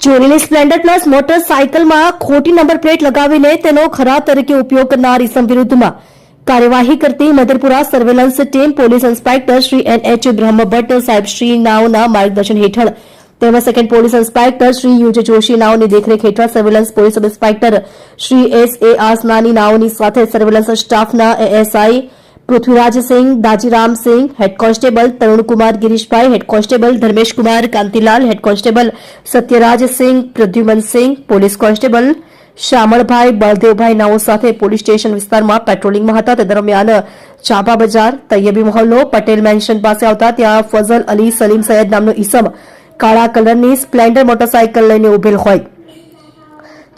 ચોરીની Splendor plus મોટરસાયકલમાં ખોટી number plate લગાવીને તેનો ખરાબ તરીકે ઉપયોગ કરનાર ઇસમ વિરુદ્ધમાં કાર્યવાહી કરતી Madharpura surveillance team police inspector Shri NH Brahmbhatt સાહેબ શ્રી નાઓના માર્ગદર્શન હેઠળ તેમજ સેકન્ડ પોલીસ ઇન્સ્પેક્ટર શ્રી યુજ જોશી નાઓની દેખરેખ હેઠળ surveillance police sub inspector Shri SA Asnani નાઓની સાથે સર્વેલન્સ સ્ટાફના ASI Prithvirajsinh Dajiramsinh, head constable Tarunkumar Girishbhai, head constable Dharmeshkumar Kantilal, head constable Satyarajsinh Pradyumansinh, police constable Shamalbhai Baldevbhai નાઓ સાથે પોલીસ સ્ટેશન વિસ્તારમાં પેટ્રોલિંગમાં હતા. તે દરમિયાન ચાંપા બજાર તૈયબી મહોલ્લો પટેલ મેન્શન પાસે આવતા ત્યાં ફઝલ અલી સલીમ સૈયદ નામનો ઈસમ કાળા કલરની સ્પ્લેન્ડર મોટરસાયકલ લઈને ઉભેલ હોય,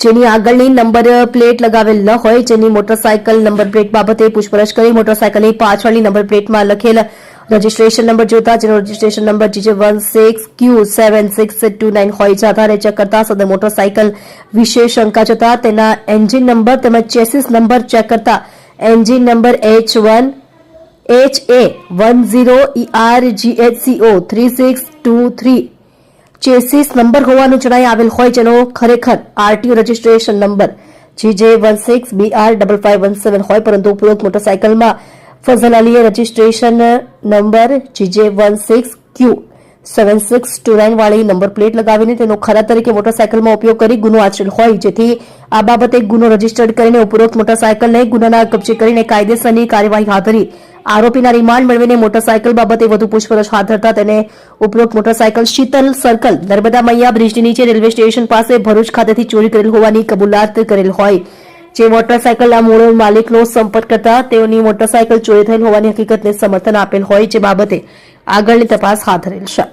જેની આગળની નંબર પ્લેટ લગાવેલ ન હોય, જેની મોટરસાયકલ નંબર પ્લેટ બાબતે પૂછપરછ કરી મોટરસાયકલની પાછળની નંબર પ્લેટમાં લખેલ રજીસ્ટ્રેશન નંબર જોતા જેનો રજીસ્ટ્રેશન નંબર GJ16Q7629 હોય જે આધારે ચેક કરતા સદર મોટરસાયકલ વિશે શંકા જતા તેના એન્જિન નંબર તેમજ ચેસિસ નંબર ચેક કરતા engine number HA10ERGHCO 3623 chassis number હોવાનું જણાઈ આવેલ હોય, જેનો ખરેખર RTO રજીસ્ટ્રેશન નંબર GJ16BR5517 હોય, પરંતુ ઉપરોક્ત મોટરસાયકલમાં ફઝલ અલીએ રજીસ્ટ્રેશન નંબર GJ16Q7629 વાળી નંબર પ્લેટ લગાવીને તેનો ખરા તરીકે મોટરસાયકલમાં ઉપયોગ કરી ગુનો આચરેલ હોય, જેથી આ બાબતે ગુનો રજીસ્ટર્ડ કરીને ઉપરોક્ત મોટરસાયકલને ગુનાના કબજે કરીને કાયદેસરની કાર્યવાહી હાથ ધરી આરોપીના રિમાન્ડ મેળવીને મોટરસાયકલ બાબતે વધુ પૂછપરછ હાથ ધરતા તેને ઉપરોક્ત મોટરસાયકલ શીતલ સર્કલ નર્મદા મૈયા બ્રિજની નીચે રેલવે સ્ટેશન પાસે ભરૂચ ખાતેથી ચોરી કરેલ હોવાની કબૂલાત કરેલ હોય, જે મોટરસાયકલના મૂળ માલિકનો સંપર્ક કરતા તેઓની મોટરસાયકલ ચોરી થયેલ હોવાની હકીકતને સમર્થન આપેલ હોય, જે બાબતે આગળની તપાસ હાથ ધરેલ છે.